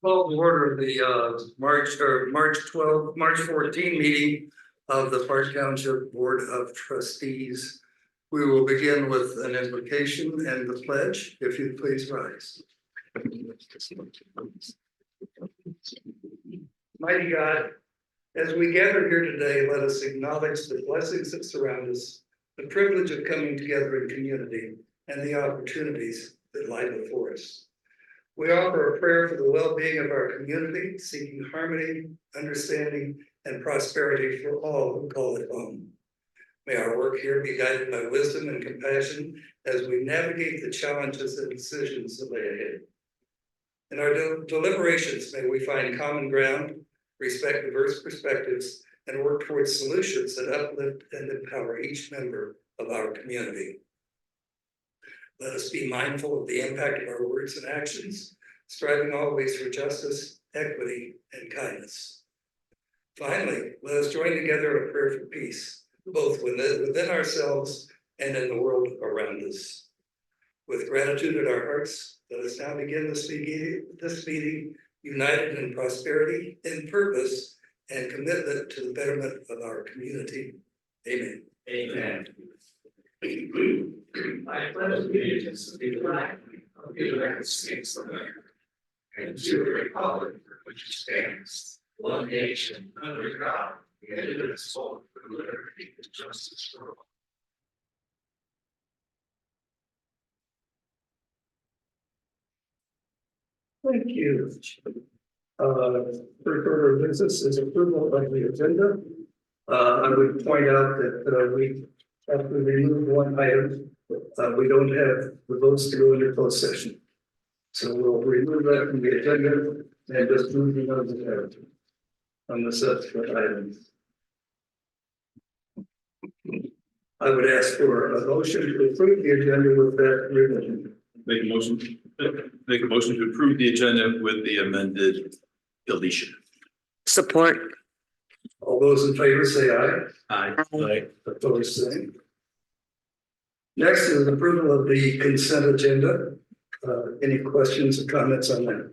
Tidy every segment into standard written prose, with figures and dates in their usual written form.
Call to order the March 14 meeting of the Park Township Board of Trustees. We will begin with an invocation and the pledge. If you please rise. Mighty God, as we gather here today, let us acknowledge the blessings that surround us, the privilege of coming together in community, and the opportunities that lie before us. We offer a prayer for the well-being of our community, seeking harmony, understanding, and prosperity for all who call it home. May our work here be guided by wisdom and compassion as we navigate the challenges and decisions that lay ahead. In our deliberations, may we find common ground, respect diverse perspectives, and work towards solutions that uplift and empower each member of our community. Let us be mindful of the impact of our words and actions, striving always for justice, equity, and kindness. Finally, let us join together in a prayer for peace, both within ourselves and in the world around us. With gratitude in our hearts, let us now begin this meeting united in prosperity, in purpose, and commitment to the betterment of our community. Amen. Amen. I pledge allegiance to the flag of the United States of America and to the republic for which it stands, one nation under God, indivisible, with liberty and justice for all. Thank you. First order of business is approval of the agenda. I would point out that we have to remove one item. We don't have the votes to go into closed session. So we'll remove that from the agenda and just move the others ahead on the subsequent items. I would ask for a motion to approve the agenda with that revision. Make a motion to approve the agenda with the amended deletion. Support. All those in favor say aye. Aye. Aye. Opposed, same. Next is approval of the consent agenda. Any questions or comments on that?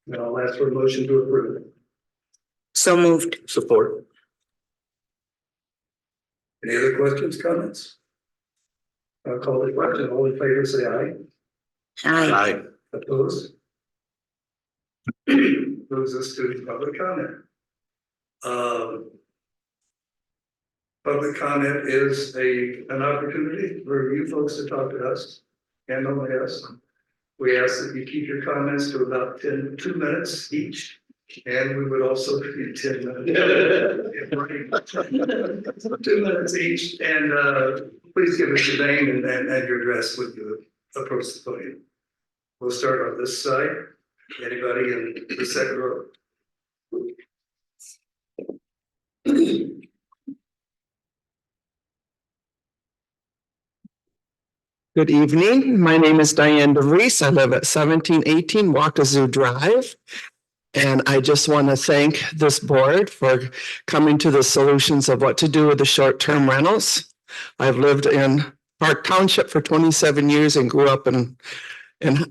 Now I'll ask for a motion to approve. So moved. Support. Any other questions, comments? I'll call the question. All in favor say aye. Aye. Opposed? Moves us to public comment. Public comment is an opportunity for you folks to talk to us and only us. We ask that you keep your comments to about 2 minutes each, and we would also give you 10 minutes. 2 minutes each, and please give us your name and your address when you approach the podium. We'll start on this side. Anybody in the second row? Good evening. My name is Diane DeVries. I live at 1718 Wakazoo Drive. And I just want to thank this board for coming to the solutions of what to do with the short-term rentals. I've lived in Park Township for 27 years and grew up in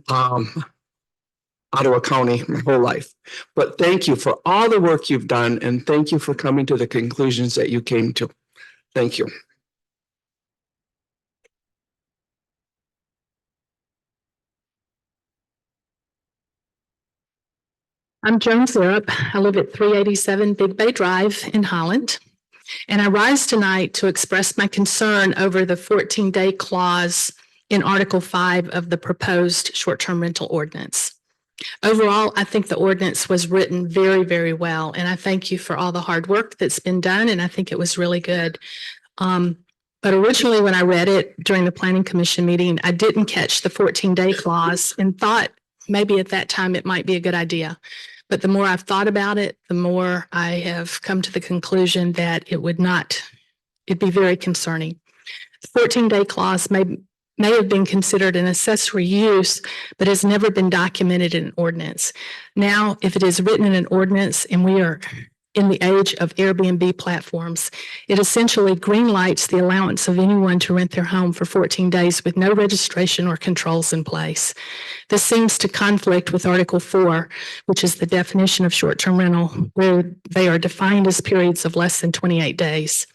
Ottawa County my whole life. But thank you for all the work you've done, and thank you for coming to the conclusions that you came to. Thank you. I'm Joan Syrup. I live at 387 Big Bay Drive in Holland. And I rise tonight to express my concern over the 14-day clause in Article 5 of the proposed short-term rental ordinance. Overall, I think the ordinance was written very, very well, and I thank you for all the hard work that's been done, and I think it was really good. But originally, when I read it during the planning commission meeting, I didn't catch the 14-day clause and thought maybe at that time it might be a good idea. But the more I've thought about it, the more I have come to the conclusion that it would not, it'd be very concerning. The 14-day clause may have been considered an accessory use, but has never been documented in an ordinance. Now, if it is written in an ordinance and we are in the age of Airbnb platforms, it essentially greenlights the allowance of anyone to rent their home for 14 days with no registration or controls in place. This seems to conflict with Article 4, which is the definition of short-term rental, where they are defined as periods of less than 28 days.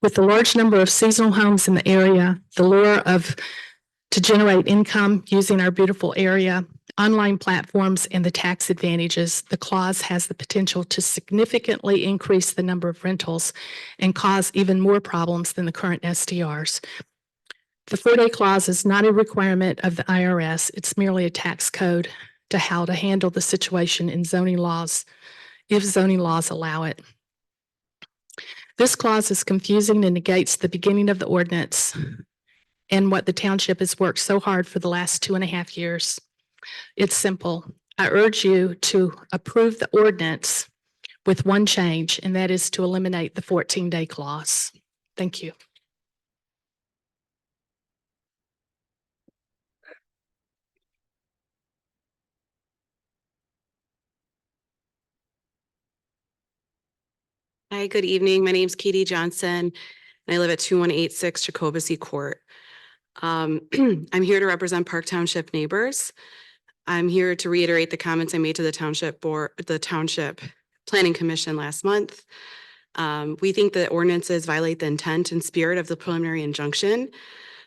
With the large number of seasonal homes in the area, the lure to generate income using our beautiful area, online platforms, and the tax advantages, the clause has the potential to significantly increase the number of rentals and cause even more problems than the current STRs. The 4-day clause is not a requirement of the IRS. It's merely a tax code to how to handle the situation in zoning laws, if zoning laws allow it. This clause is confusing and negates the beginning of the ordinance and what the township has worked so hard for the last 2.5 years. It's simple. I urge you to approve the ordinance with one change, and that is to eliminate the 14-day clause. Thank you. Hi, good evening. My name is Katie Johnson, and I live at 2186 Jacobisi Court. I'm here to represent Park Township neighbors. I'm here to reiterate the comments I made to the Township Planning Commission last month. We think that ordinances violate the intent and spirit of the preliminary injunction.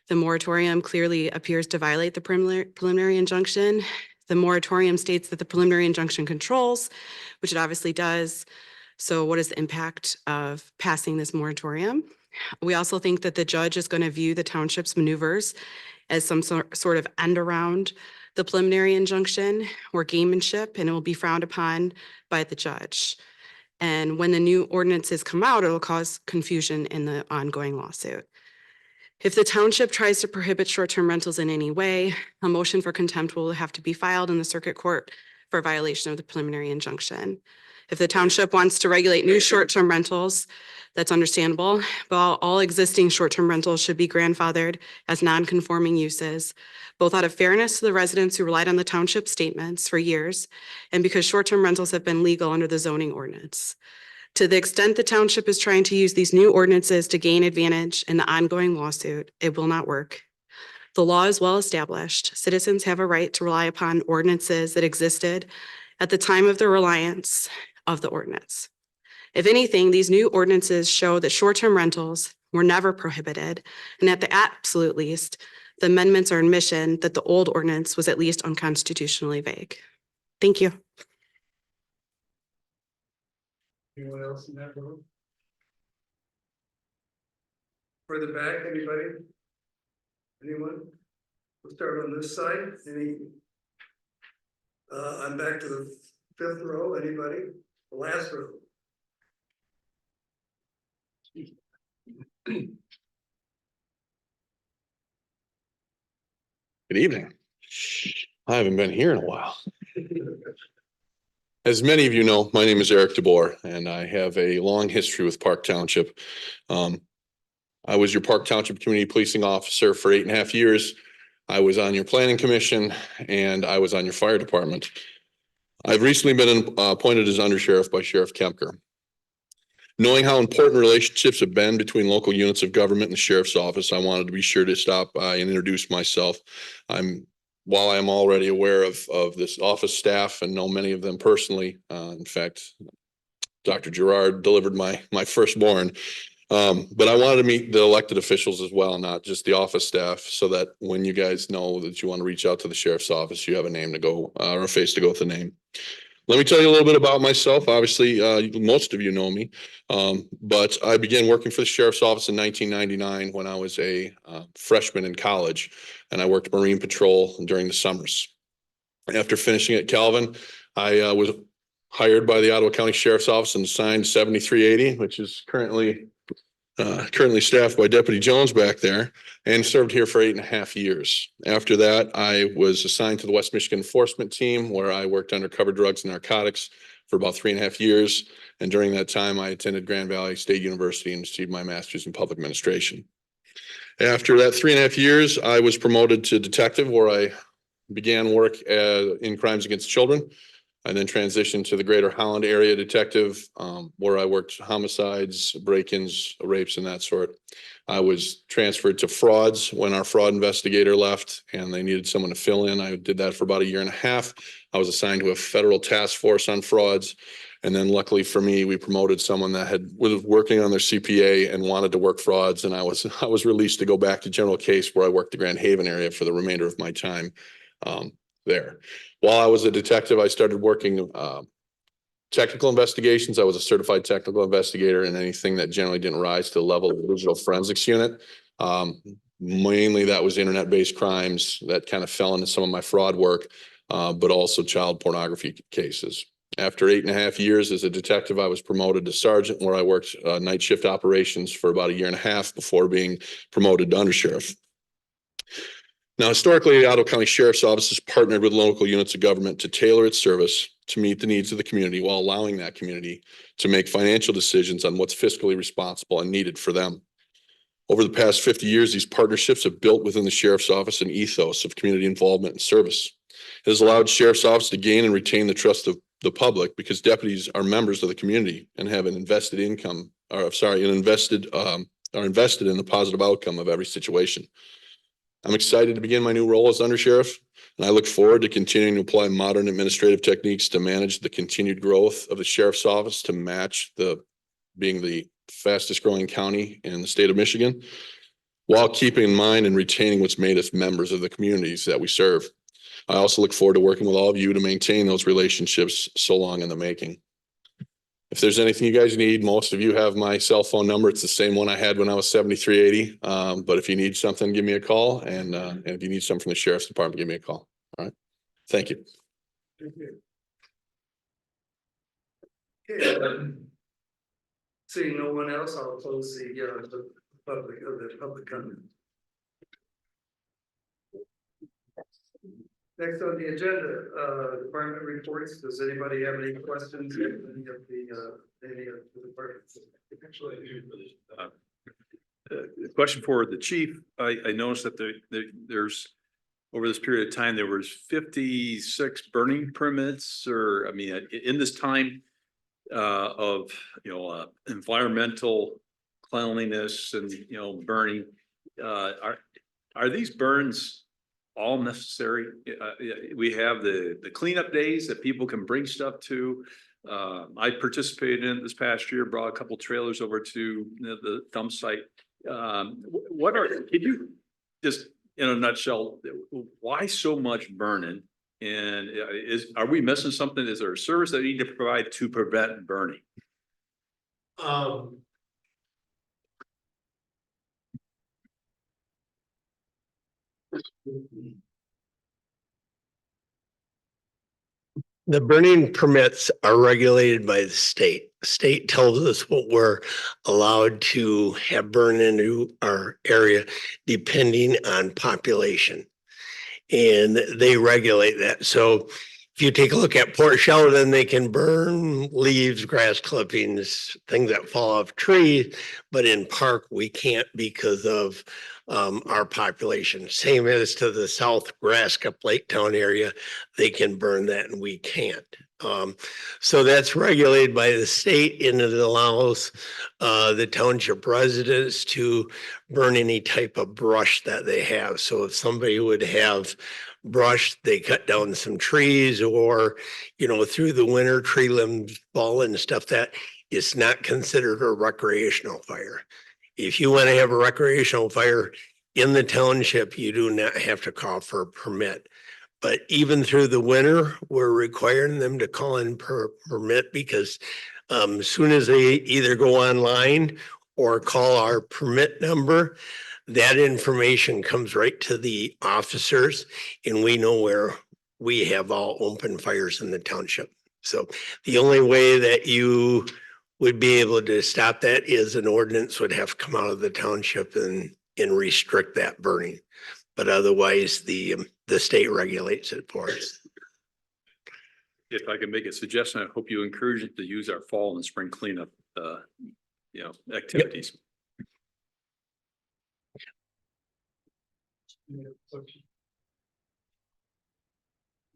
The moratorium clearly appears to violate the preliminary injunction. The moratorium states that the preliminary injunction controls, which it obviously does. So what is the impact of passing this moratorium? We also think that the judge is going to view the township's maneuvers as some sort of end around the preliminary injunction or gamemanship, and it will be frowned upon by the judge. And when the new ordinances come out, it will cause confusion in the ongoing lawsuit. If the township tries to prohibit short-term rentals in any way, a motion for contempt will have to be filed in the circuit court for violation of the preliminary injunction. If the township wants to regulate new short-term rentals, that's understandable, but all existing short-term rentals should be grandfathered as non-conforming uses, both out of fairness to the residents who relied on the township statements for years, and because short-term rentals have been legal under the zoning ordinance. To the extent the township is trying to use these new ordinances to gain advantage in the ongoing lawsuit, it will not work. The law is well established. Citizens have a right to rely upon ordinances that existed at the time of the reliance of the ordinance. If anything, these new ordinances show that short-term rentals were never prohibited, and at the absolute least, the amendments are admission that the old ordinance was at least unconstitutionally vague. Thank you. Anyone else in that room? Further back, anybody? Anyone? We'll start on this side. I'm back to the 5th row. Anybody? The last row. Good evening. I haven't been here in a while. As many of you know, my name is Eric DeBoer, and I have a long history with Park Township. I was your Park Township Community Policing Officer for 8.5 years. I was on your Planning Commission, and I was on your Fire Department. I've recently been appointed as Undersheriff by Sheriff Kempker. Knowing how important relationships have been between local units of government and the Sheriff's Office, I wanted to be sure to stop by and introduce myself. While I'm already aware of this office staff and know many of them personally, in fact, Dr. Gerard delivered my firstborn. But I wanted to meet the elected officials as well, not just the office staff, so that when you guys know that you want to reach out to the Sheriff's Office, you have a name to go, or a face to go with the name. Let me tell you a little bit about myself. Obviously, most of you know me, but I began working for the Sheriff's Office in 1999 when I was a freshman in college, and I worked Marine Patrol during the summers. After finishing at Calvin, I was hired by the Ottawa County Sheriff's Office and assigned 7380, which is currently staffed by Deputy Jones back there, and served here for 8.5 years. After that, I was assigned to the West Michigan Enforcement Team, where I worked undercover drugs and narcotics for about 3.5 years. And during that time, I attended Grand Valley State University and received my master's in public administration. After that 3.5 years, I was promoted to detective, where I began work in crimes against children. I then transitioned to the Greater Holland Area Detective, where I worked homicides, break-ins, rapes, and that sort. I was transferred to frauds when our fraud investigator left and they needed someone to fill in. I did that for about 1.5 years. I was assigned to a federal task force on frauds. And then luckily for me, we promoted someone that was working on their CPA and wanted to work frauds. And I was released to go back to general case, where I worked the Grand Haven area for the remainder of my time there. While I was a detective, I started working technical investigations. I was a certified technical investigator in anything that generally didn't rise to the level of the digital forensics unit. Mainly that was internet-based crimes that kind of fell into some of my fraud work, but also child pornography cases. After 8.5 years as a detective, I was promoted to sergeant, where I worked night shift operations for about 1.5 years before being promoted to undersheriff. Now, historically, the Ottawa County Sheriff's Office has partnered with local units of government to tailor its service to meet the needs of the community, while allowing that community to make financial decisions on what's fiscally responsible and needed for them. Over the past 50 years, these partnerships have built within the Sheriff's Office an ethos of community involvement and service. It has allowed Sheriff's Office to gain and retain the trust of the public, because deputies are members of the community and have are invested in the positive outcome of every situation. I'm excited to begin my new role as undersheriff, and I look forward to continuing to apply modern administrative techniques to manage the continued growth of the Sheriff's Office to match being the fastest growing county in the state of Michigan, while keeping in mind and retaining what's made us members of the communities that we serve. I also look forward to working with all of you to maintain those relationships so long in the making. If there's anything you guys need, most of you have my cell phone number. It's the same one I had when I was 7380. But if you need something, give me a call. And if you need something from the Sheriff's Department, give me a call. All right. Thank you. Thank you. Okay. Seeing no one else, I'll close the public comment. Next on the agenda, department reports. Does anybody have any questions? Any of the departments? Actually, the question for the chief, I noticed that there's, over this period of time, there was 56 burning permits, or, I mean, in this time of, environmental cleanliness and, burning, are these burns all necessary? We have the cleanup days that people can bring stuff to. I participated in it this past year, brought a couple trailers over to the dump site. Can you just, in a nutshell, why so much burning? And are we missing something? Is there a service that we need to provide to prevent burning? The burning permits are regulated by the state. State tells us what we're allowed to have burn into our area depending on population. And they regulate that. So if you take a look at Port Sheldon, they can burn leaves, grass clippings, things that fall off trees. But in Park, we can't because of our population. Same as to the South Nebraska Laketown area, they can burn that and we can't. So that's regulated by the state, and it allows the township residents to burn any type of brush that they have. So if somebody would have brush, they cut down some trees, or, through the winter, tree limbs fall and stuff, that it's not considered a recreational fire. If you want to have a recreational fire in the township, you do not have to call for a permit. But even through the winter, we're requiring them to call in permit, because as soon as they either go online or call our permit number, that information comes right to the officers, and we know where we have all open fires in the township. So the only way that you would be able to stop that is an ordinance would have to come out of the township and restrict that burning. But otherwise, the state regulates it for us. If I can make a suggestion, I hope you encourage it to use our fall and spring cleanup, activities.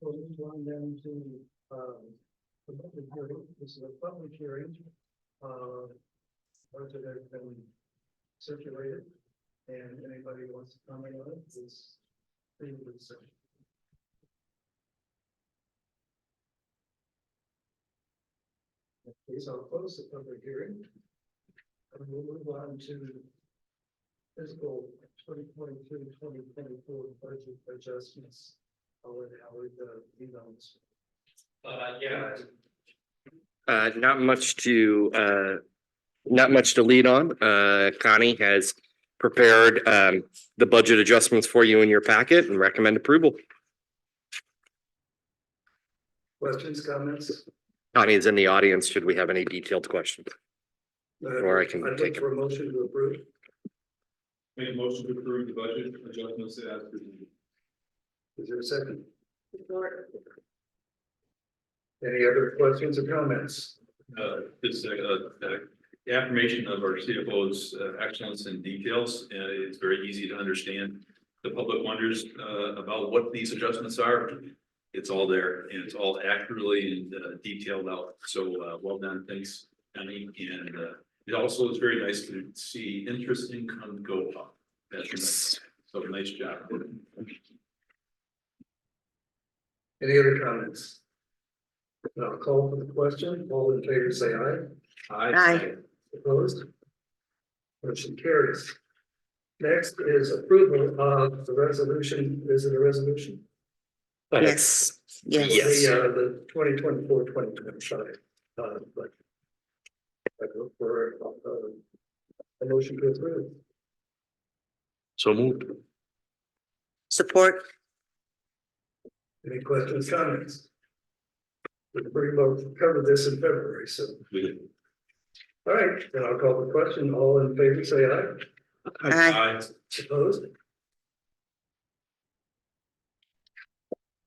Moving on down to, the public hearing, this is a public hearing. Budget has been circulated, and anybody who wants to comment on it is free to do so. Okay, so I'll close the public hearing. And we'll move on to fiscal 2022-2024 budget adjustments. I'll let Howard lead on this. Not much to lead on. Connie has prepared the budget adjustments for you in your packet and recommend approval. Questions, comments? Connie is in the audience. Should we have any detailed questions? Or I can I'd take look for a motion to approve. Make a motion to approve the budget adjustments as presented. Is there a second? Any other questions or comments? This affirmation of our CFO's excellence in details. It's very easy to understand. The public wonders about what these adjustments are. It's all there and it's all accurately and detailed out. So well done. Thanks, Connie. And it also is very nice to see interest income go up. That's nice. So nice job. Any other comments? I'll call for the question. All in favor, say aye. Aye. Opposed? Motion carries. Next is approval of the resolution. Is it a resolution? Yes, yes. The 2024-2025. But I go for a motion to approve. So moved. Support. Any questions, comments? We pretty well covered this in February, so. All right, then I'll call the question. All in favor, say aye. Aye. Opposed?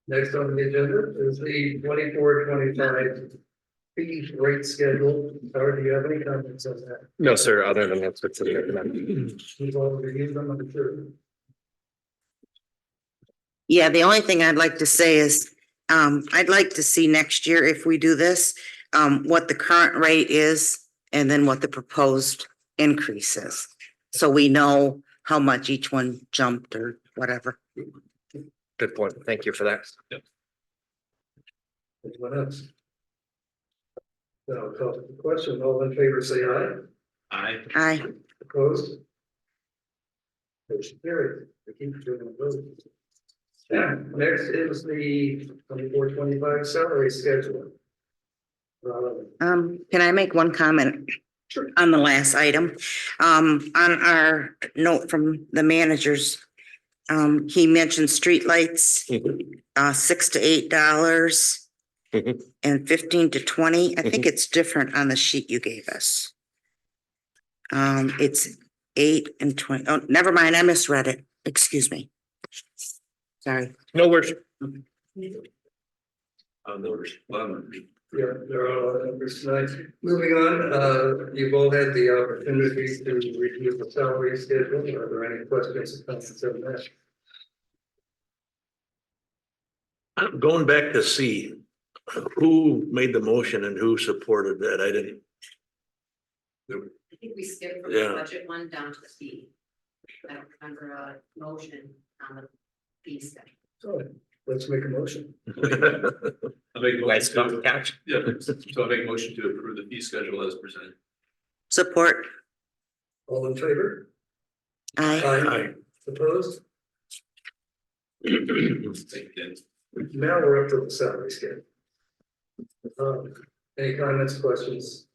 Next on the agenda is the 24-25 fee rate schedule. Howard, do you have any comments on that? No, sir, other than that's what's in there. We've all reviewed them, I'm sure. Yeah, the only thing I'd like to say is, I'd like to see next year, if we do this, what the current rate is and then what the proposed increase is. So we know how much each one jumped or whatever. Good point. Thank you for that. Anyone else? Then I'll call for the question. All in favor, say aye. Aye. Opposed? Motion carried. We keep doing the vote. Next is the 24-25 salary schedule. Can I make one comment? Sure. On the last item? On our note from the managers, he mentioned streetlights, $6 to $8 Mhm. and 15 to 20. I think it's different on the sheet you gave us. It's 8 and 20. Oh, never mind. I misread it. Excuse me. Sorry. No worries. Yeah, there are a lot of numbers tonight. Moving on, you've all had the opportunity to review the salary schedule. Are there any questions or comments on that? I'm going back to C, who made the motion and who supported that? I didn't. I think we skipped from Yeah. the budget one down to the fee. I don't remember a motion on the fee schedule. So let's make a motion. I'll make a Nice motion to, catch. yeah, so I'll make a motion to approve the fee schedule as presented. Support. All in favor? Aye. Aye. Opposed? Thank you. Now we're up to the salary schedule. Any comments, questions?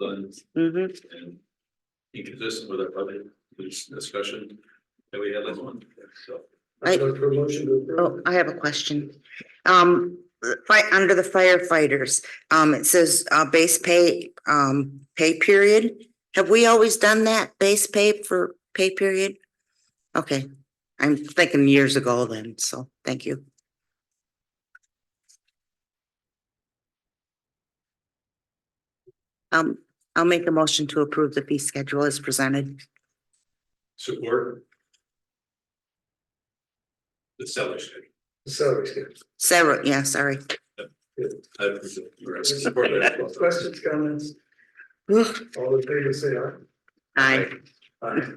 funds Mhm. and inconsistent with our budget discussion that we had last month. So I- I'd look for a motion to approve. Oh, I have a question. Under the firefighters, it says, base pay, pay period. Have we always done that base pay for pay period? Okay, I'm thinking years ago then, so thank you. I'll make a motion to approve the fee schedule as presented. support. The salary schedule. Salary schedule. Sarah, yeah, sorry. I appreciate your support that. Questions, comments? Ugh, All in favor, say aye. aye. Aye.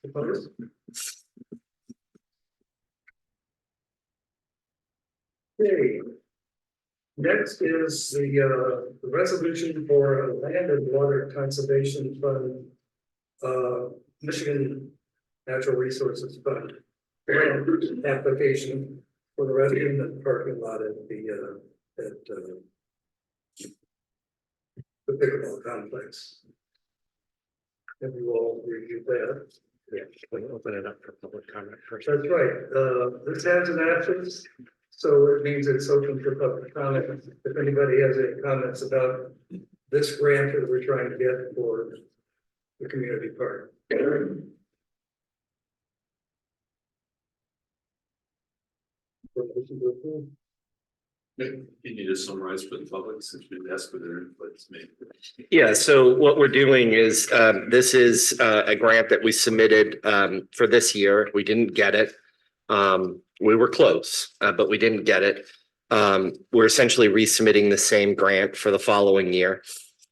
Opposed? Okay. Next is the resolution for a land and water conservation fund, Michigan Natural Resources Fund. Grant application for the resident and parking lot at the pickleball complex. Have you all reviewed that? Yeah, we open it up for public comment first. That's right. This has an asterisk, so it means it's open for public comment. If anybody has any comments about this grant that we're trying to get for the community park. You need to summarize for the public since we asked for their input. Yeah, so what we're doing is, this is a grant that we submitted for this year. We didn't get it. We were close, but we didn't get it. We're essentially resubmitting the same grant for the following year.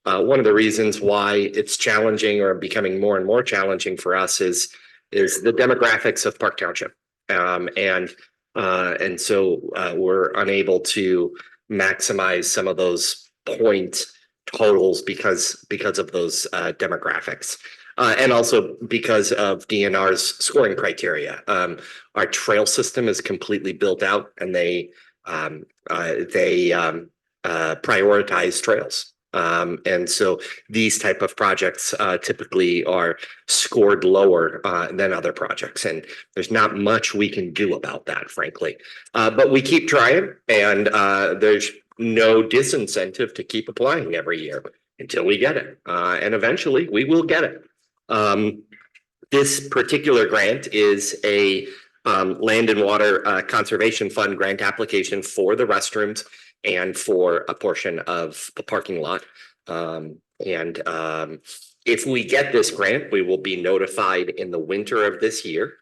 One of the reasons why it's challenging or becoming more and more challenging for us is the demographics of Park Township. And so we're unable to maximize some of those point totals because of those demographics. And also because of DNR's scoring criteria. Our trail system is completely built out and they prioritize trails. And so these type of projects typically are scored lower than other projects. And there's not much we can do about that, frankly. But we keep trying and there's no disincentive to keep applying every year until we get it. And eventually we will get it. This particular grant is a land and water conservation fund grant application for the restrooms and for a portion of the parking lot. If we get this grant, we will be notified in the winter of this year.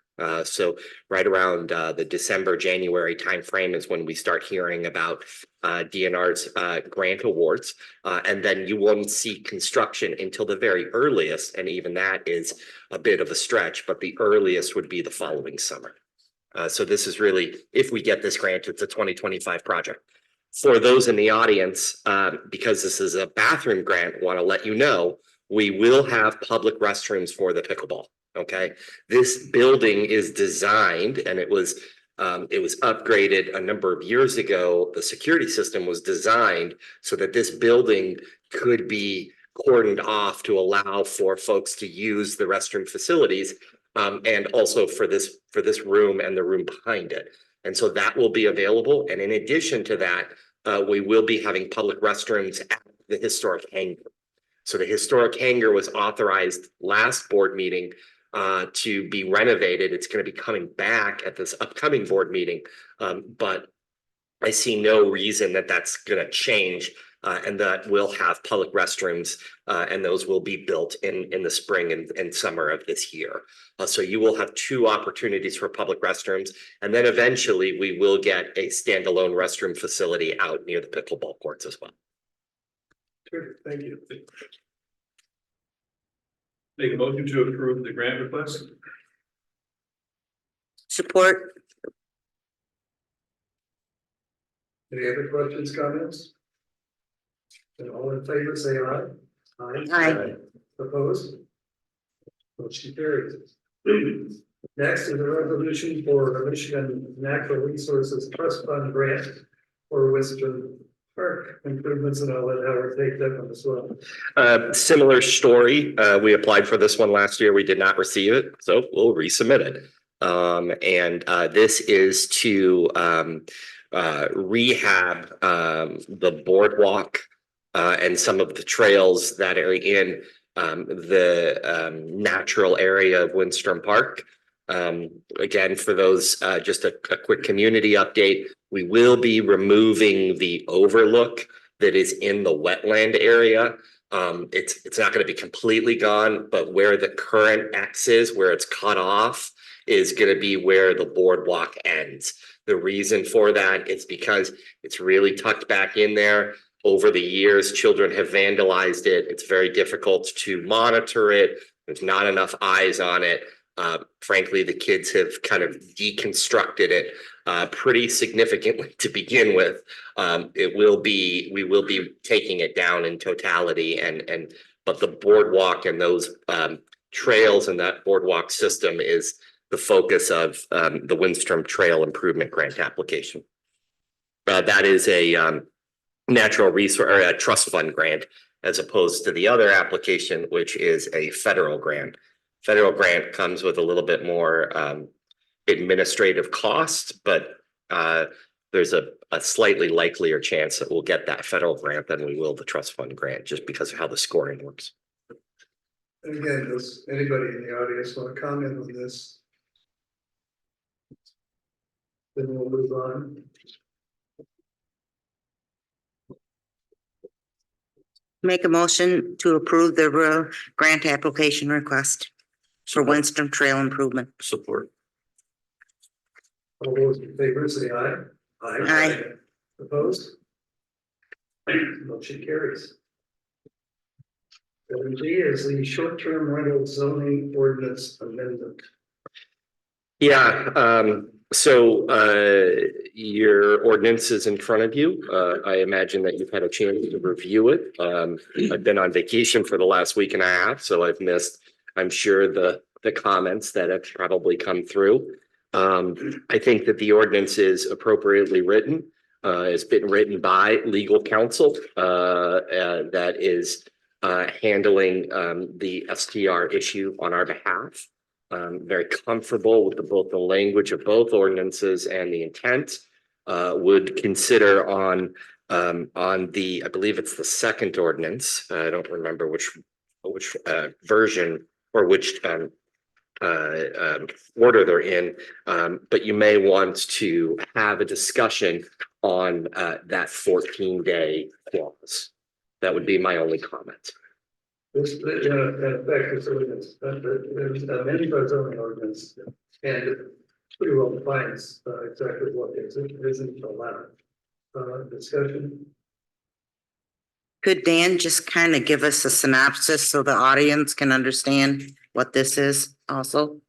So right around the December, January timeframe is when we start hearing about DNR's grant awards. And then you won't see construction until the very earliest. And even that is a bit of a stretch, but the earliest would be the following summer. So this is really, if we get this grant, it's a 2025 project. For those in the audience, because this is a bathroom grant, want to let you know, we will have public restrooms for the pickleball. Okay, this building is designed and it was upgraded a number of years ago. The security system was designed so that this building could be cordoned off to allow for folks to use the restroom facilities, and also for this room and the room behind it. And so that will be available. And in addition to that, we will be having public restrooms at the historic hangar. So the historic hangar was authorized last board meeting to be renovated. It's going to be coming back at this upcoming board meeting. But I see no reason that that's going to change, and that we'll have public restrooms, and those will be built in the spring and summer of this year. So you will have two opportunities for public restrooms, and then eventually we will get a standalone restroom facility out near the pickleball courts as well. Terrific, thank you. Make a motion to approve the grant request. Support. Any other questions, comments? And all in favor, say aye. Aye. Opposed? Motion carries. Next is a resolution for the Michigan Natural Resources Trust Fund grant for Western park improvements, and I'll let Howard take that one as well. Similar story. We applied for this one last year. We did not receive it, so we'll resubmit it. This is to rehab the boardwalk and some of the trails that are in the natural area of Windstrom Park. Again, for those, just a quick community update, we will be removing the overlook that is in the wetland area. It's not going to be completely gone, but where the current X is, where it's cut off, is going to be where the boardwalk ends. The reason for that is because it's really tucked back in there. Over the years, children have vandalized it. It's very difficult to monitor it. There's not enough eyes on it. Frankly, the kids have kind of deconstructed it pretty significantly to begin with. We will be taking it down in totality, but the boardwalk and those trails and that boardwalk system is the focus of the Windstrom Trail Improvement Grant application. That is a natural resource or a trust fund grant, as opposed to the other application, which is a federal grant. Federal grant comes with a little bit more administrative costs, but there's a slightly likelier chance that we'll get that federal grant than we will the trust fund grant, just because of how the scoring works. And again, does anybody in the audience want to comment on this? Then we'll move on. Make a motion to approve the grant application request for Winston Trail Improvement. Support. All those in favor say aye. Aye. Opposed? Motion carries. 7G is the short-term rental zoning ordinance amendment. Yeah, so your ordinance is in front of you. I imagine that you've had a chance to review it. I've been on vacation for the last week and a half, so I've missed, I'm sure, the comments that have probably come through. I think that the ordinance is appropriately written. It's been written by legal counsel that is handling the STR issue on our behalf. Very comfortable with both the language of both ordinances and the intent. Would consider on the, I believe it's the second ordinance. I don't remember which version or which order they're in, but you may want to have a discussion on that 14-day clause. That would be my only comment. This, in effect, this ordinance, there's many of zoning ordinance, and it pretty well defines exactly what isn't allowed. Discussion. Could Dan just kind of give us a synopsis so the audience can understand what this is also?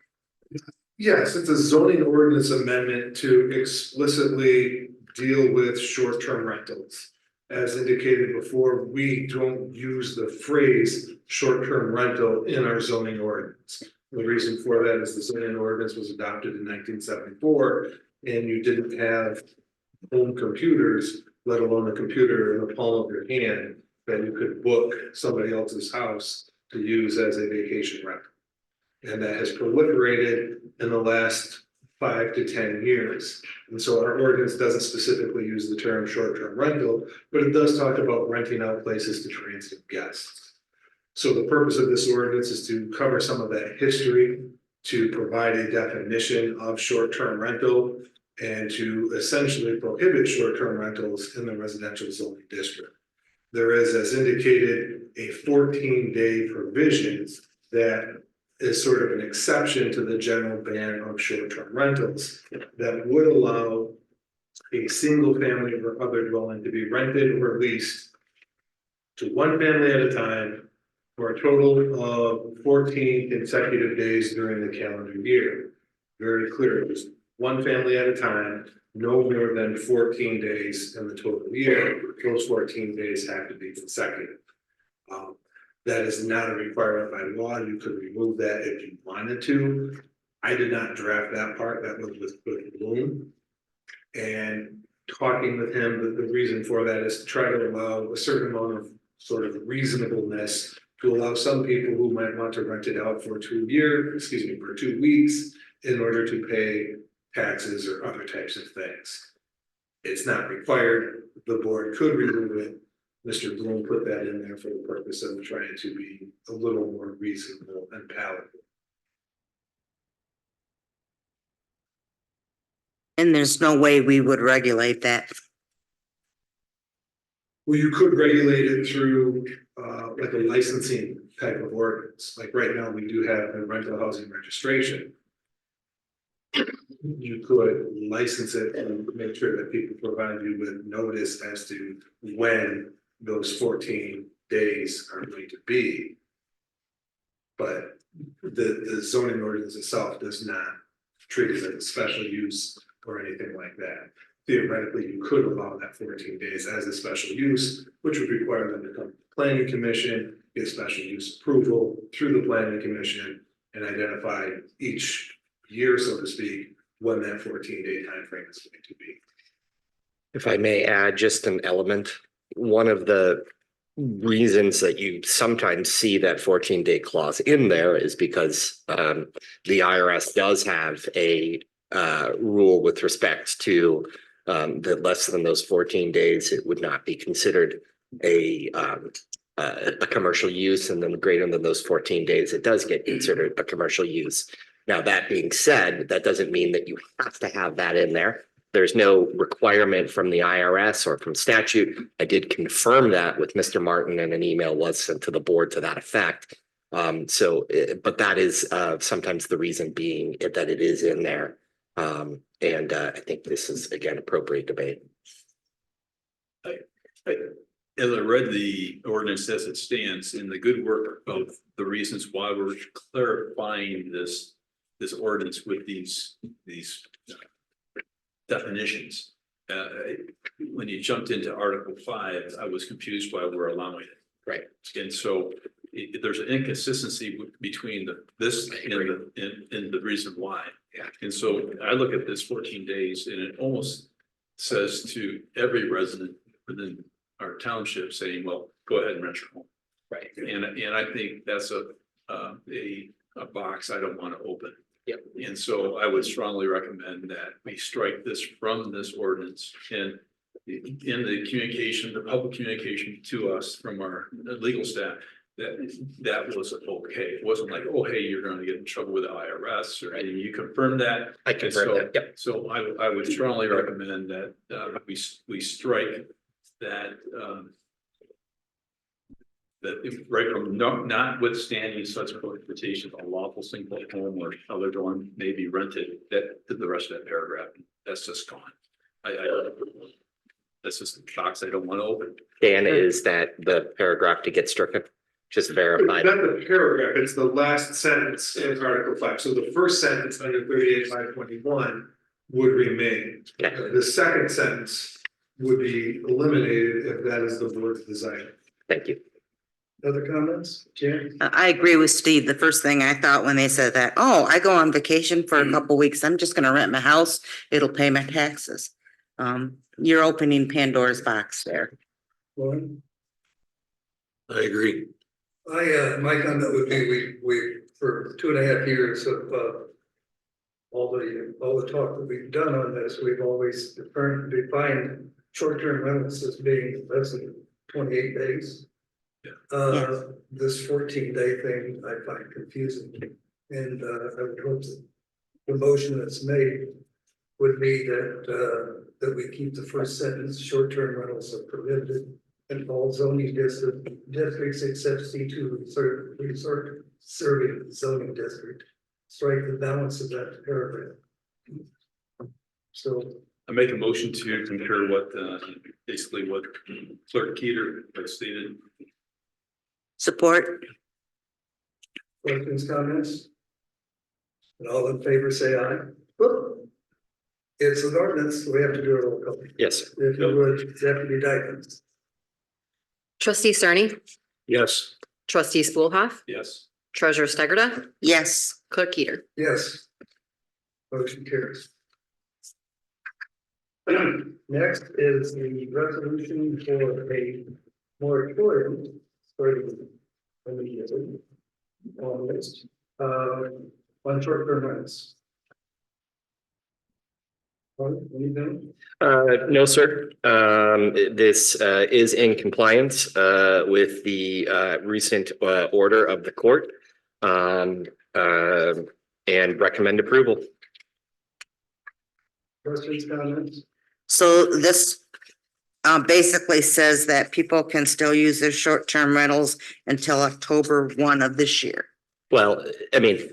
Yes, it's a zoning ordinance amendment to explicitly deal with short-term rentals. As indicated before, we don't use the phrase short-term rental in our zoning ordinance. The reason for that is the zoning ordinance was adopted in 1974, and you didn't have home computers, let alone a computer in the palm of your hand, that you could book somebody else's house to use as a vacation rental. And that has proliferated in the last 5 to 10 years. And so our ordinance doesn't specifically use the term short-term rental, but it does talk about renting out places to transient guests. So the purpose of this ordinance is to cover some of that history, to provide a definition of short-term rental, and to essentially prohibit short-term rentals in the residential zoning district. There is, as indicated, a 14-day provision that is sort of an exception to the general ban of short-term rentals that would allow a single family or other dwelling to be rented or leased to one family at a time for a total of 14 consecutive days during the calendar year. Very clear, just one family at a time, no more than 14 days in the total year. Those 14 days have to be consecutive. That is not a requirement by law. You could remove that if you wanted to. I did not draft that part. That was with Bloom. And talking with him, the reason for that is to try to allow a certain amount of sort of reasonableness to allow some people who might want to rent it out for 2 for 2 weeks in order to pay taxes or other types of things. It's not required, the board could remove it. Mr. Bloom put that in there for the purpose of trying to be a little more reasonable and palatable. And there's no way we would regulate that. Well, you could regulate it through like a licensing type of ordinance, like right now, we do have a rental housing registration. You could license it and make sure that people provide you with notice as to when those 14 days are going to be. But the zoning ordinance itself does not treat it as a special use or anything like that. Theoretically, you could allow that 14 days as a special use, which would require them to come to the planning commission, get special use approval through the planning commission, and identify each year, so to speak, when that 14-day time frame is going to be. If I may add just an element, one of the reasons that you sometimes see that 14-day clause in there is because the IRS does have a rule with respect to that less than those 14 days, it would not be considered a commercial use, and then greater than those 14 days, it does get considered a commercial use. Now, that being said, that doesn't mean that you have to have that in there. There's no requirement from the IRS or from statute. I did confirm that with Mr. Martin, and an email was sent to the board to that effect. But that is sometimes the reason being that it is in there. I think this is, again, appropriate debate. As I read the ordinance as it stands, in the good work of the reasons why we're clarifying this ordinance with these definitions. When you jumped into Article 5, I was confused why we're allowing it. Right. And so there's an inconsistency between this and the reason why. Yeah. And so I look at this 14 days and it almost says to every resident within our township saying, well, go ahead and rent your home. Right. And I think that's a box I don't want to open. Yep. And so I would strongly recommend that we strike this from this ordinance, and in the communication, the public communication to us from our legal staff, that was okay. It wasn't like, oh, hey, you're going to get in trouble with the IRS, or anything. You confirmed that. I confirm that. Yep. So I would strongly recommend that we strike that that right from notwithstanding such qualification, a lawful single home or other dwelling may be rented, that the rest of that paragraph, that's just gone. That's just the box I don't want to open. Dan, is that the paragraph to get stricken? Just verified. It's not the paragraph, it's the last sentence in Article 5. So the first sentence under 38.521 would remain. Okay. The second sentence would be eliminated if that is the board's desire. Thank you. Other comments? Jan? I agree with Steve. The first thing I thought when they said that, oh, I go on vacation for a couple weeks, I'm just gonna rent my house, it'll pay my taxes. You're opening Pandora's box there. Lauren? I agree. My comment would be, we for 2.5 years of all the talk that we've done on this, we've always defined short-term rentals as being less than 28 days. Yes. This 14-day thing I find confusing, and I would hope that the motion that's made would be that we keep the first sentence, short-term rentals are prohibited in all zoning districts except C2 resort serving zoning district. Strike the balance of that paragraph. So I make a motion to concur what basically what Clerk Keeter has stated. Support. questions, comments? And all in favor, say aye. Whoop. It's an ordinance, so we have to do a roll call. Yes. If you would, Deputy Dykens. Trustee Cerny, Yes. trustee Spoolhoff, Yes. treasurer Steggerda, Yes. clerk Keeter. Yes. Motion carries. Next is the resolution for a moratorium starting immediately on this, on short-term rents. Anything? No, sir. This is in compliance with the recent order of the court. And recommend approval. Questions, comments? So this basically says that people can still use their short-term rentals until October 1 of this year. Well, I mean,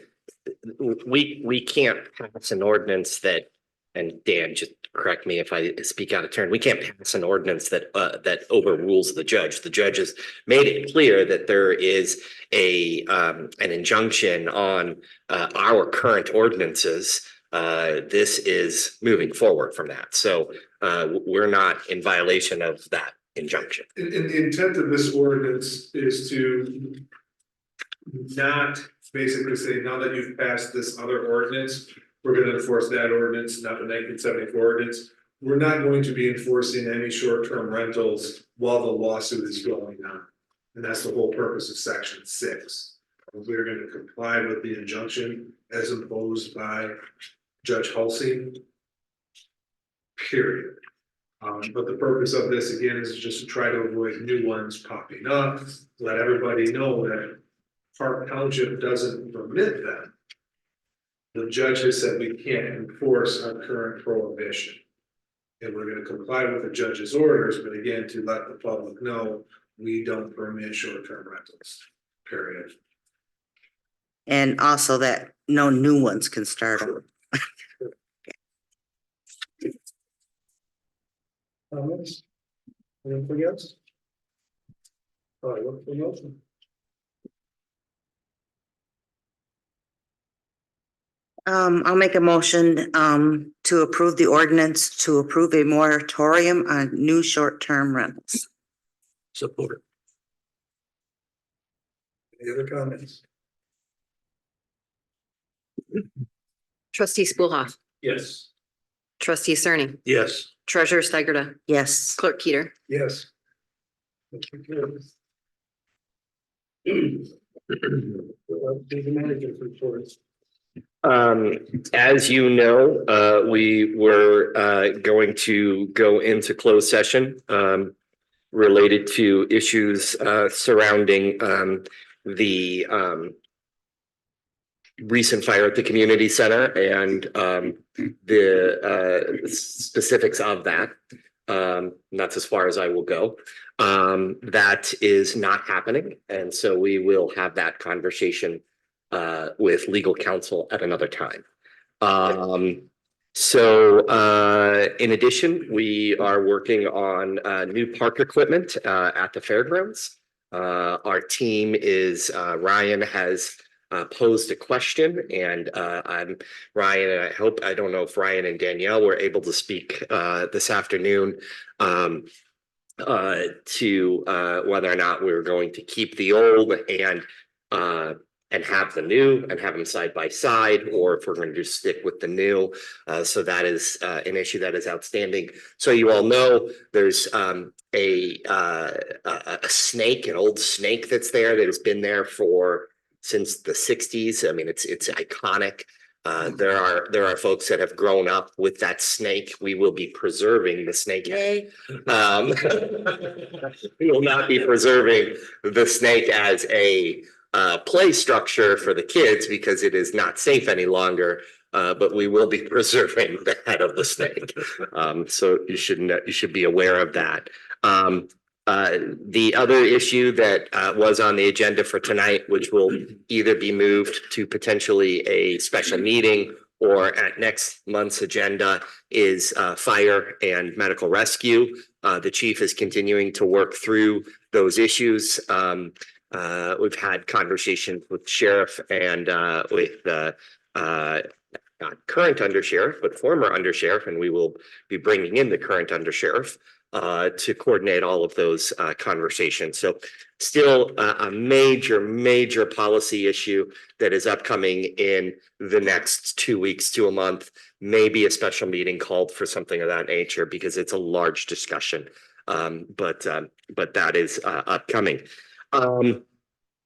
we can't pass an ordinance that, and Dan, just correct me if I speak out of turn, we can't pass an ordinance that that overrules the judge. The judge has made it clear that there is an injunction on our current ordinances. This is moving forward from that. So we're not in violation of that injunction. And the intent of this ordinance is to not basically say, now that you've passed this other ordinance, we're gonna enforce that ordinance, not the 1974 ordinance. We're not going to be enforcing any short-term rentals while the lawsuit is going on. And that's the whole purpose of section 6. We're gonna comply with the injunction as imposed by Judge Halsey. Period. But the purpose of this again is just to try to avoid new ones popping up, let everybody know that Park Township doesn't permit them. The judge has said we can't enforce our current prohibition. And we're gonna comply with the judge's orders, but again, to let the public know, we don't permit short-term rentals, period. And also that no new ones can start. Comments? Anything else? All right, what's the motion? I'll make a motion to approve the ordinance to approve a moratorium on new short-term rentals. Support. Any other comments? Trustee Spoolhoff, Yes. trustee Cerny, Yes. treasurer Steigerda, Yes. clerk Peter. Yes. Mr. Gibbs. The manager's reports. As you know, we were going to go into closed session related to issues surrounding the recent fire at the community center and the specifics of that. That's as far as I will go. That is not happening, and so we will have that conversation with legal counsel at another time. In addition, we are working on new park equipment at the fairgrounds. Our team is Ryan has posed a question, and I'm Ryan, and I don't know if Ryan and Danielle were able to speak this afternoon to whether or not we were going to keep the old and have the new and have them side by side, or if we're going to just stick with the new. So that is an issue that is outstanding. So you all know there's a snake, an old snake that's there that has been there since the 60s. I mean, it's iconic. There are folks that have grown up with that snake. We will be preserving the snake. Yay. We will not be preserving the snake as a play structure for the kids because it is not safe any longer. But we will be preserving the head of the snake. So you should be aware of that. The other issue that was on the agenda for tonight, which will either be moved to potentially a special meeting or at next month's agenda, is fire and medical rescue. The chief is continuing to work through those issues. We've had conversations with sheriff and with not current undersheriff, but former undersheriff, and we will be bringing in the current undersheriff to coordinate all of those conversations. So still a major policy issue that is upcoming in the next 2 weeks to a month, maybe a special meeting called for something of that nature because it's a large discussion. But that is upcoming.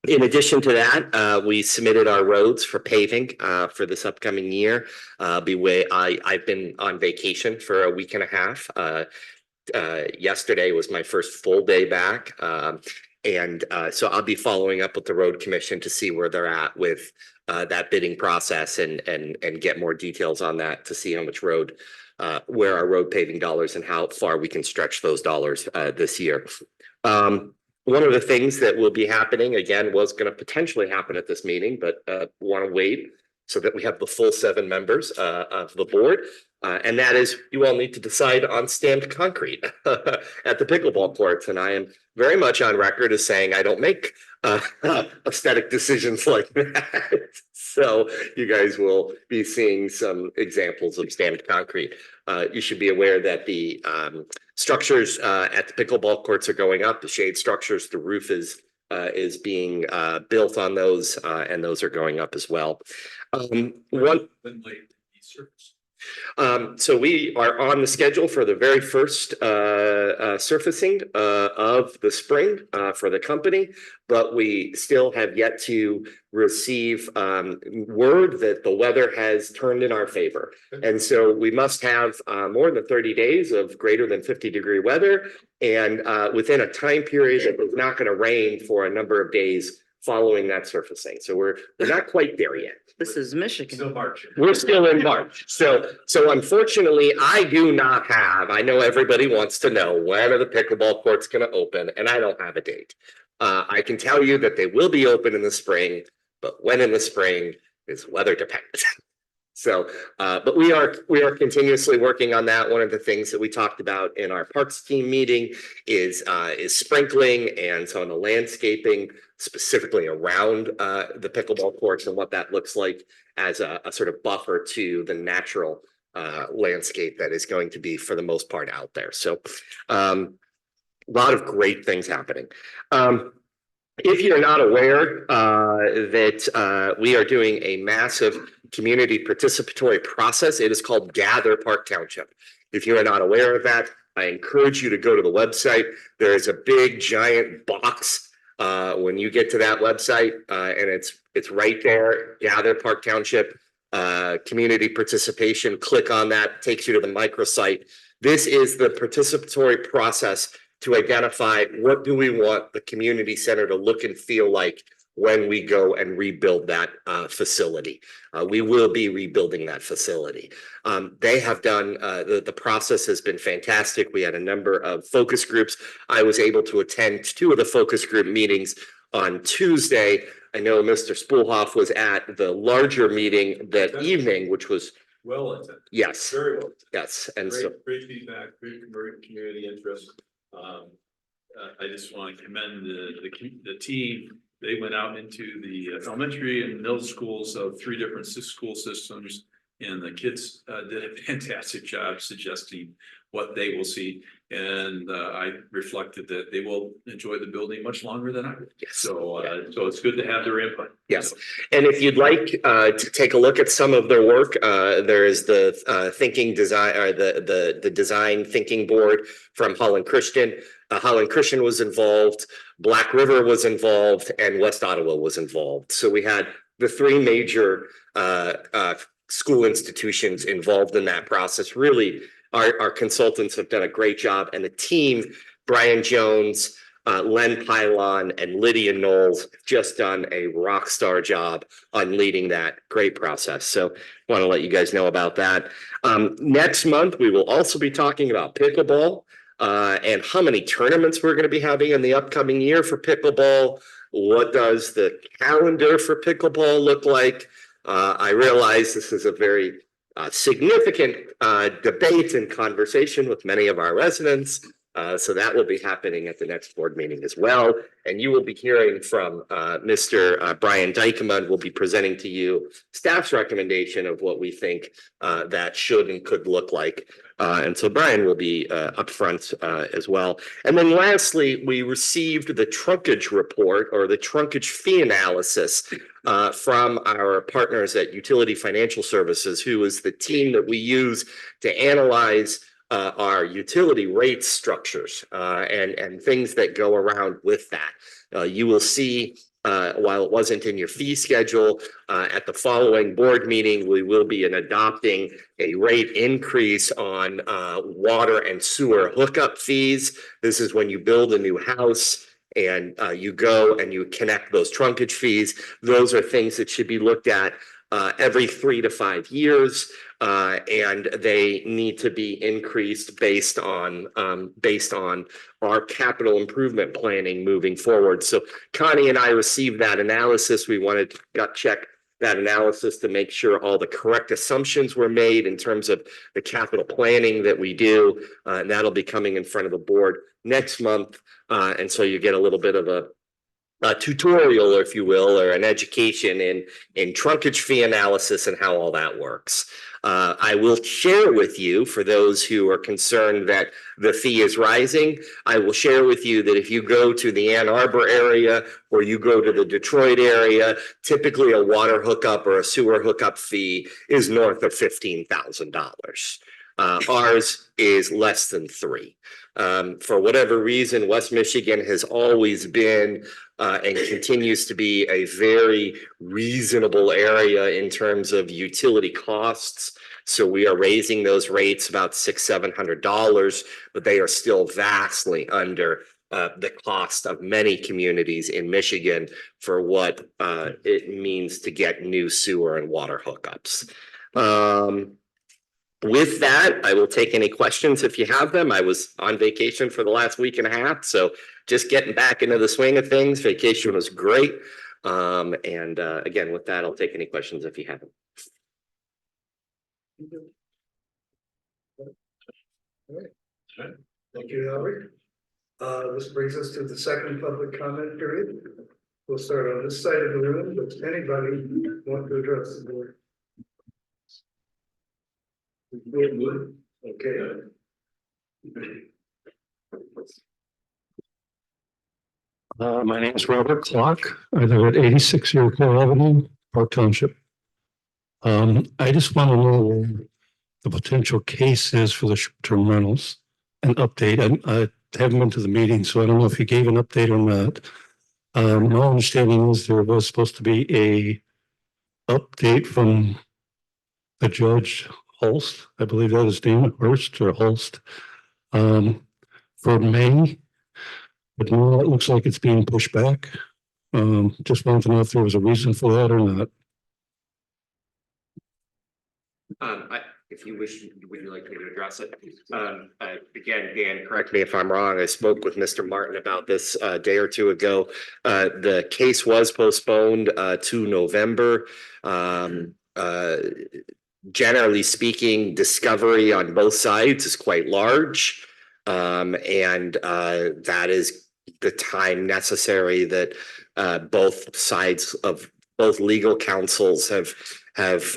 In addition to that, we submitted our roads for paving for this upcoming year. I've been on vacation for a week and a half. Yesterday was my first full day back. So I'll be following up with the road commission to see where they're at with that bidding process and get more details on that to see how much road, where our road paving dollars and how far we can stretch those dollars this year. One of the things that will be happening, again, was going to potentially happen at this meeting, but want to wait so that we have the full 7 members of the board. And that is, you all need to decide on stamped concrete at the pickleball courts. And I am very much on record as saying I don't make aesthetic decisions like that. So you guys will be seeing some examples of stamped concrete. You should be aware that the structures at the pickleball courts are going up. The shade structures, the roof is being built on those, and those are going up as well. So we are on the schedule for the very first surfacing of the spring for the company, but we still have yet to receive word that the weather has turned in our favor. And so we must have more than 30 days of greater than 50-degree weather, and within a time period that is not going to rain for a number of days following that surfacing. So we're not quite there yet. This is Michigan. Still March. We're still in March. So unfortunately, I do not have, I know everybody wants to know when are the pickleball courts going to open, and I don't have a date. I can tell you that they will be open in the spring, but when in the spring is weather dependent. So, but we are continuously working on that. One of the things that we talked about in our parks team meeting is sprinkling and some of the landscaping specifically around the pickleball courts and what that looks like as a sort of buffer to the natural landscape that is going to be for the most part out there. So a lot of great things happening. If you're not aware that we are doing a massive community participatory process, it is called Gather Park Township. If you are not aware of that, I encourage you to go to the website. There is a big giant box when you get to that website, and it's right there, Gather Park Township community participation. Click on that, takes you to the microsite. This is the participatory process to identify what do we want the community center to look and feel like when we go and rebuild that facility. We will be rebuilding that facility. They have done, the process has been fantastic. We had a number of focus groups. I was able to attend 2 of the focus group meetings on Tuesday. I know Mr. Spoolhoff was at the larger meeting that evening, which was Well attended. yes, Very well. yes, and so Great feedback, great community interest. I just want to commend the team. They went out into the elementary and middle schools of 3 different school systems, and the kids did a fantastic job suggesting what they will see. And I reflected that they will enjoy the building much longer than I would. Yes. So it's good to have their input. yes. And if you'd like to take a look at some of their work, there is the thinking design, or the design thinking board from Holland Christian. Holland Christian was involved, Black River was involved, and West Ottawa was involved. So we had the 3 major school institutions involved in that process. Really, our consultants have done a great job, and the team, Brian Jones, Len Pylon, and Lydia Knowles, just done a rock star job on leading that great process. So want to let you guys know about that. Next month, we will also be talking about pickleball. And how many tournaments we're going to be having in the upcoming year for pickleball. What does the calendar for pickleball look like? I realize this is a very significant debate and conversation with many of our residents. So that will be happening at the next board meeting as well. And you will be hearing from Mr. Brian Dykema. Will be presenting to you staff's recommendation of what we think that should and could look like. And so Brian will be up front as well. And then lastly, we received the trunkage report or the trunkage fee analysis from our partners at Utility Financial Services, who is the team that we use to analyze our utility rate structures and things that go around with that. You will see, while it wasn't in your fee schedule, at the following board meeting, we will be adopting a rate increase on water and sewer hookup fees. This is when you build a new house and you go and you connect those trunkage fees. Those are things that should be looked at every 3 to 5 years. And they need to be increased based on our capital improvement planning moving forward. So Connie and I received that analysis. We wanted to gut check that analysis to make sure all the correct assumptions were made in terms of the capital planning that we do. And that'll be coming in front of the board next month. And so you get a little bit of a tutorial, if you will, or an education in trunkage fee analysis and how all that works. I will share with you, for those who are concerned that the fee is rising, I will share with you that if you go to the Ann Arbor area or you go to the Detroit area, typically a water hookup or a sewer hookup fee is north of $15,000. Ours is less than $3,000. For whatever reason, West Michigan has always been and continues to be a very reasonable area in terms of utility costs. So we are raising those rates about $600-700, but they are still vastly under the cost of many communities in Michigan for what it means to get new sewer and water hookups. With that, I will take any questions if you have them. I was on vacation for the last week and a half, so just getting back into the swing of things. Vacation was great. Again, with that, I'll take any questions if you have them. All right. Thank you, Howard. This brings us to the second public comment period. We'll start on this side of the room. Does anybody want to address the board? Okay. My name is Robert Clark. I live at 86 Iroquois Avenue, Park Township. I just want to know where the potential case is for the short-term rentals. An update. I haven't been to the meeting, so I don't know if you gave an update on that. My understanding is there was supposed to be a update from the judge Holst, I believe that is name, Hurst or Holst, for May. But now it looks like it's being pushed back. Just wanted to know if there was a reason for that or not. If you wish, would you like me to address it? Again, Dan, correct me if I'm wrong. I spoke with Mr. Martin about this a day or two ago. The case was postponed to November. Generally speaking, discovery on both sides is quite large. And that is the time necessary that both sides of both legal counsels have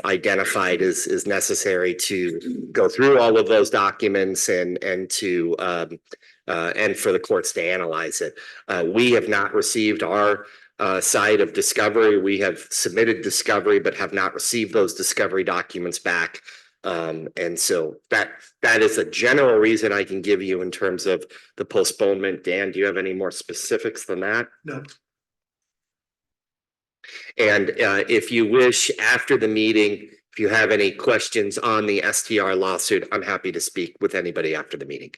identified is necessary to go through all of those documents and to and for the courts to analyze it. We have not received our side of discovery. We have submitted discovery, but have not received those discovery documents back. And so that is a general reason I can give you in terms of the postponement. Dan, do you have any more specifics than that? No. And if you wish, after the meeting, if you have any questions on the STR lawsuit, I'm happy to speak with anybody after the meeting.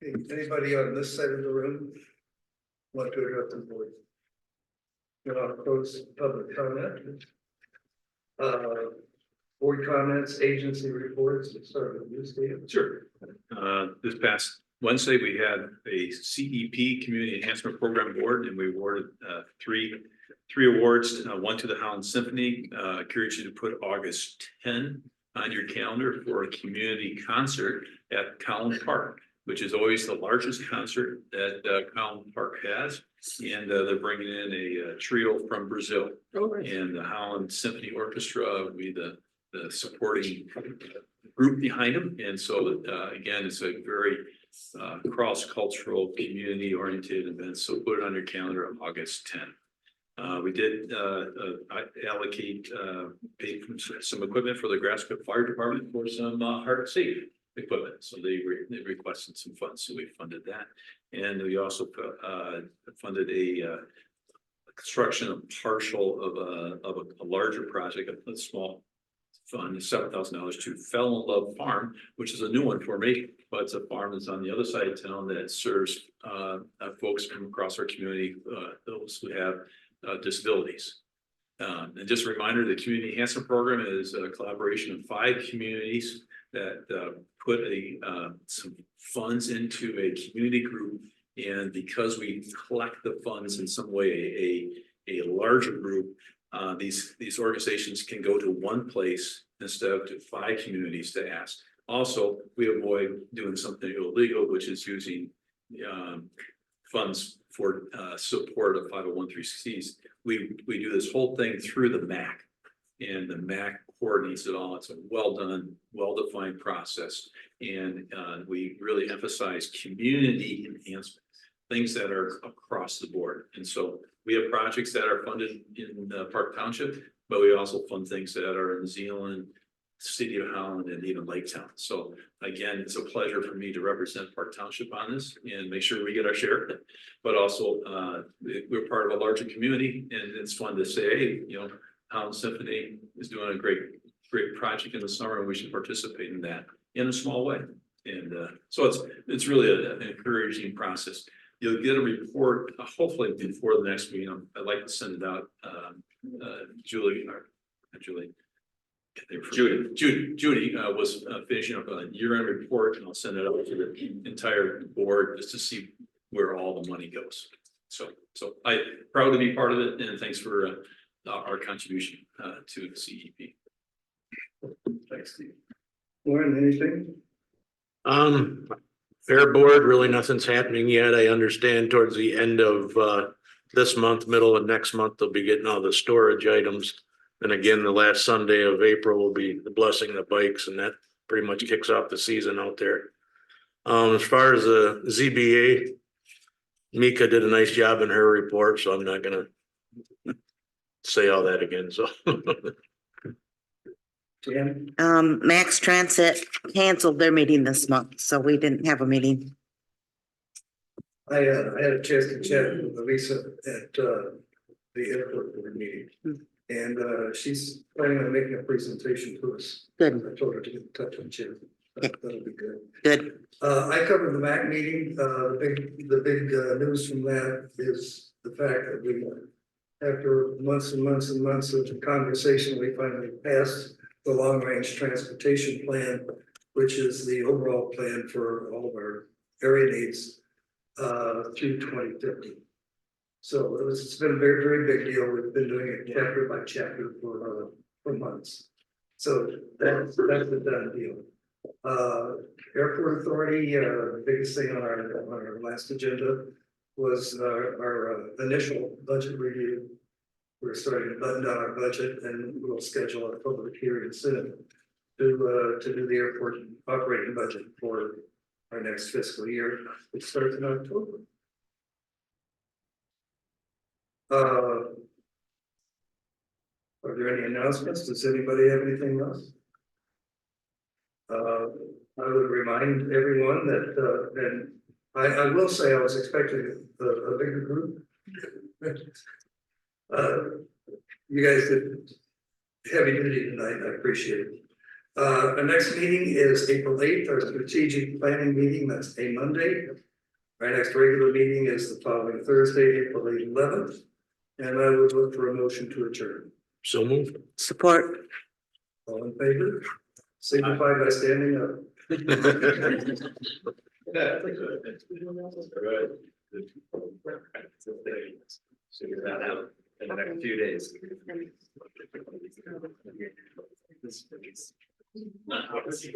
Anybody on this side of the room want to address the board? I'll close public comment. Board comments, agency reports. Let's start with you, Steve. Sure. This past Wednesday, we had a CEP Community Enhancement Program Award, and we awarded three awards. One to the Highland Symphony. Encourage you to put August 10 on your calendar for a community concert at Collin Park, which is always the largest concert that Collin Park has. And they're bringing in a trio from Brazil. And the Holland Symphony Orchestra will be the supporting group behind them. And so again, it's a very cross-cultural, community-oriented event. So put it on your calendar on August 10th. We did allocate pay some equipment for the Grasscliff Fire Department for some heart safe equipment. So they requested some funds, so we funded that. And we also funded a construction of partial of a larger project, a small fund, $7,000 to Fell in Love Farm, which is a new one for me, but it's a farm that's on the other side of town that serves folks from across our community, those who have disabilities. And just a reminder, the Community Enhancement Program is a collaboration of 5 communities that put some funds into a community group. And because we collect the funds in some way, a larger group, these organizations can go to one place instead of to 5 communities to ask. Also, we avoid doing something illegal, which is using funds for support of 501(c)(3)s. We do this whole thing through the MAC, and the MAC coordinates it all. It's a well done, well-defined process. And we really emphasize community enhancement, things that are across the board. And so we have projects that are funded in Park Township, but we also fund things that are in Zealand, City of Holland, and even Lake Town. So again, it's a pleasure for me to represent Park Township on this and make sure we get our share. But also, we're part of a larger community, and it's fun to say, hey, you know, Holland Symphony is doing a great project in the summer, and we should participate in that in a small way. And so it's really an encouraging process. You'll get a report hopefully before the next meeting. I'd like to send it out. Judy was finishing up a year-end report, and I'll send it out to the entire board just to see where all the money goes. So I'm proud to be part of it, and thanks for our contribution to the CEP. Thanks, Steve. Lauren, anything? Fair board, really nothing's happening yet. I understand towards the end of this month, middle of next month, they'll be getting all the storage items. And again, the last Sunday of April will be the blessing of the bikes, and that pretty much kicks off the season out there. As far as the ZBA, Mika did a nice job in her report, so I'm not gonna say all that again, so. Max Transit canceled their meeting this month, so we didn't have a meeting. I had a chance to chat with Lisa at the airport board meeting, and she's planning on making a presentation to us. Good. I told her to get in touch with you. That'll be good. Good. I covered the MAC meeting. The big news from that is the fact that we, after months and months and months of conversation, we finally passed the long-range transportation plan, which is the overall plan for all of our area needs through 2050. So it's been a very, very big deal. We've been doing it chapter by chapter for months. So that's a done deal. Airport Authority, the biggest thing on our last agenda was our initial budget review. We're starting to button down our budget, and we'll schedule a public hearing soon to do the airport operating budget for our next fiscal year, which starts in October. Are there any announcements? Does anybody have anything else? I would remind everyone that, and I will say I was expecting a bigger group. You guys did heavy duty tonight. I appreciate it. Our next meeting is April 8th, our strategic planning meeting. That's a Monday. Our next regular meeting is the following Thursday, April 11th. And I would look for a motion to adjourn. So moved. Support. All in favor? Signify by standing up. Figure that out in the next few days.